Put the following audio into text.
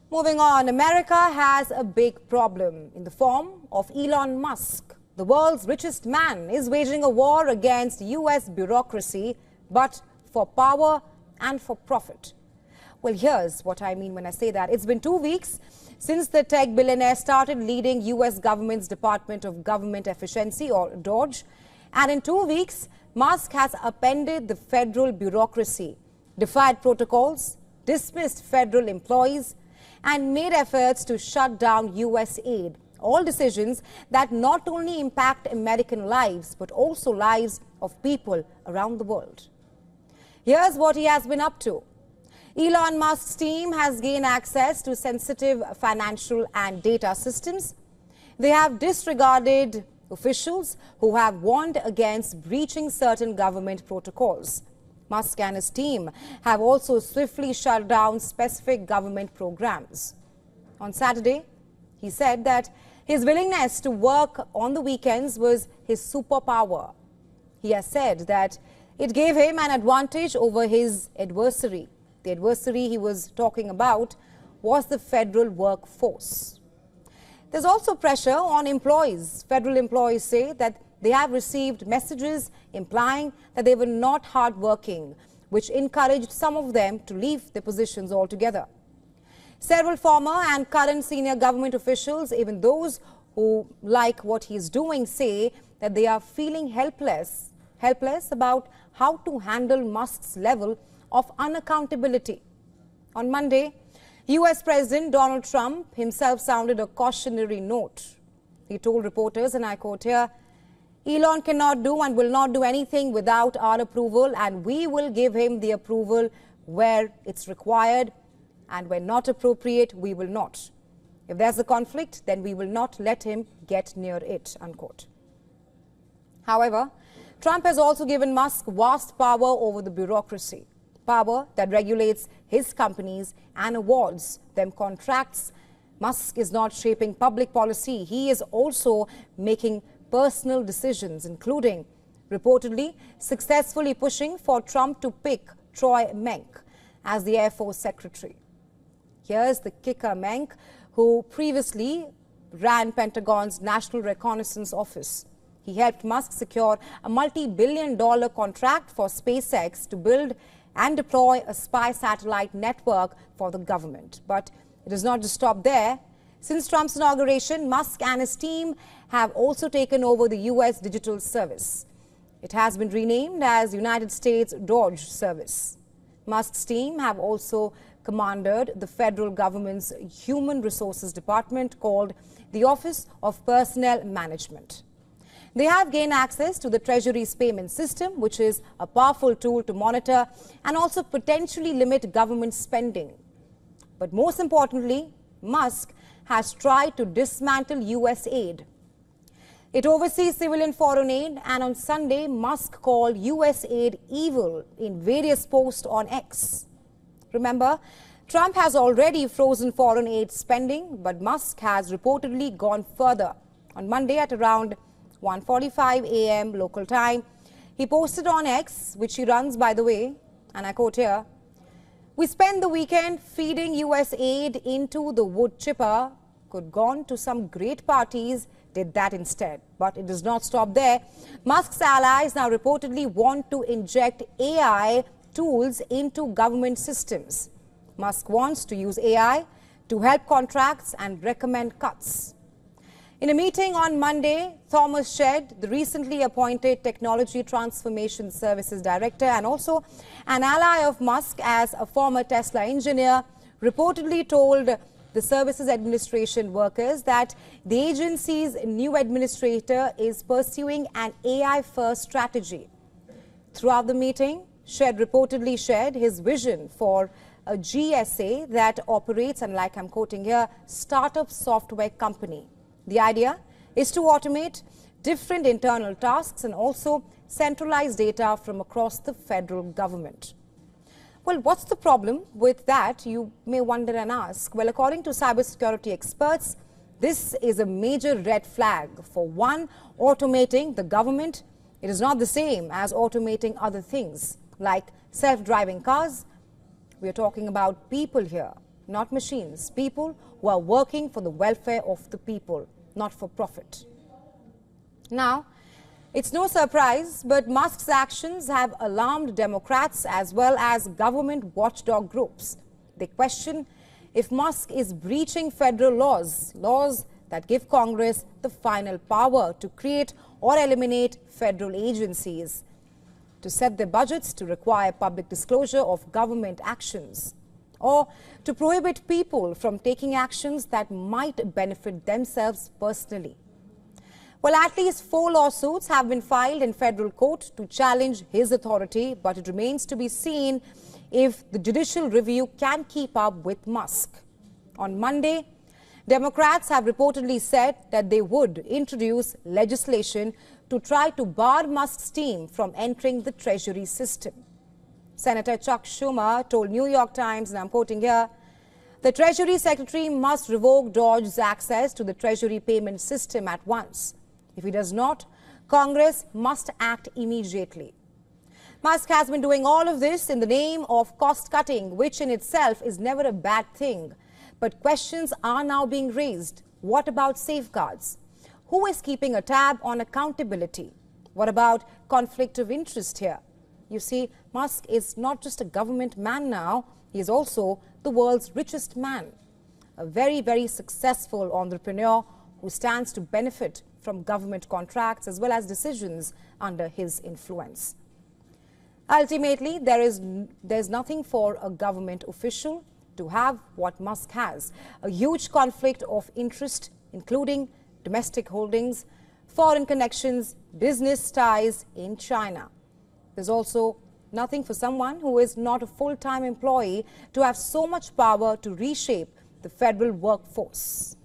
Moving on, America has a big problem in the form of Elon Musk. The world's richest man is waging a war against US bureaucracy, but for power and for profit. Well, here's what I mean when I say that. It's been 2 weeks since the tech billionaire started leading US government's Department of Government Efficiency, or DOGE. And in 2 weeks, Musk has upended the federal bureaucracy, defied protocols, dismissed federal employees, and made efforts to shut down US aid. All decisions that not only impact American lives, but also lives of people around the world. Here's what he has been up to. Elon Musk's team has gained access to sensitive financial and data systems. They have disregarded officials who have warned against breaching certain government protocols. Musk and his team have also swiftly shut down specific government programs. On Saturday, he said that his willingness to work on the weekends was his superpower. He has said that it gave him an advantage over his adversary. The adversary he was talking about was the federal workforce. There's also pressure on employees. Federal employees say that they have received messages implying that they were not hardworking, which encouraged some of them to leave their positions altogether. Several former and current senior government officials, even those who like what he's doing, say that they are feeling helpless about how to handle Musk's level of unaccountability. On Monday, US President Donald Trump himself sounded a cautionary note. He told reporters, and I quote here, "Elon cannot do and will not do anything without our approval, and we will give him the approval where it's required, and when not appropriate, we will not. If there's a conflict, then we will not let him get near it," unquote. However, Trump has also given Musk vast power over the bureaucracy, power that regulates his companies and awards them contracts. Musk is not shaping public policy. He is also making personal decisions, including reportedly successfully pushing for Trump to pick Troy Menck as the Air Force Secretary. Here's the kicker: Menck, who previously ran Pentagon's National Reconnaissance Office. He helped Musk secure a multi-billion-dollar contract for SpaceX to build and deploy a spy satellite network for the government. But it does not just stop there. Since Trump's inauguration, Musk and his team have also taken over the US digital service. It has been renamed as United States DOGE Service. Musk's team have also commanded the federal government's Human Resources Department, called the Office of Personnel Management. They have gained access to the Treasury's payment system, which is a powerful tool to monitor and also potentially limit government spending. But most importantly, Musk has tried to dismantle US aid. It oversees civilian foreign aid, and on Sunday, Musk called US aid evil in various posts on X. Remember, Trump has already frozen foreign aid spending, but Musk has reportedly gone further. On Monday at around 1:45 a.m. local time, he posted on X, which he runs, by the way, and I quote here, "We spent the weekend feeding US aid into the wood chipper. Could gone to some great parties, did that instead." But it does not stop there. Musk's allies now reportedly want to inject AI tools into government systems. Musk wants to use AI to help contracts and recommend cuts. In a meeting on Monday, Thomas Shedd, the recently appointed Technology Transformation Services Director and also an ally of Musk as a former Tesla engineer, reportedly told the Services Administration workers that the agency's new administrator is pursuing an AI-first strategy. Throughout the meeting, Shedd reportedly shared his vision for a GSA that operates, and like I'm quoting here, startup software company. The idea is to automate different internal tasks and also centralize data from across the federal government. Well, what's the problem with that, you may wonder and ask? Well, according to cybersecurity experts, this is a major red flag. For one, automating the government, it is not the same as automating other things like self-driving cars. We are talking about people here. not machines. People who are working for the welfare of the people, not for profit. Now, it's no surprise, but Musk's actions have alarmed Democrats as well as government watchdog groups. They question if Musk is breaching federal laws that give Congress the final power to create or eliminate federal agencies, to set their budgets, to require public disclosure of government actions, or to prohibit people from taking actions that might benefit themselves personally. Well, at least 4 lawsuits have been filed in federal court to challenge his authority, but it remains to be seen if the judicial review can keep up with Musk. On Monday, Democrats have reportedly said that they would introduce legislation to try to bar Musk's team from entering the Treasury system. Senator Chuck Schumer told New York Times, and I'm quoting here, the Treasury Secretary must revoke Doge's access to the Treasury payment system at once. If he does not, Congress must act immediately. Musk has been doing all of this in the name of cost cutting, which in itself is never a bad thing. But questions are now being raised. What about safeguards? Who is keeping a tab on accountability? What about conflict of interest here? You see, Musk is not just a government man now, he is also the world's richest man. A very, very successful entrepreneur who stands to benefit from government contracts as well as decisions under his influence. Ultimately, there's nothing for a government official to have what Musk has, a huge conflict of interest, including domestic holdings, foreign connections, business ties in China. There's also nothing for someone who is not a full-time employee to have so much power to reshape the federal workforce.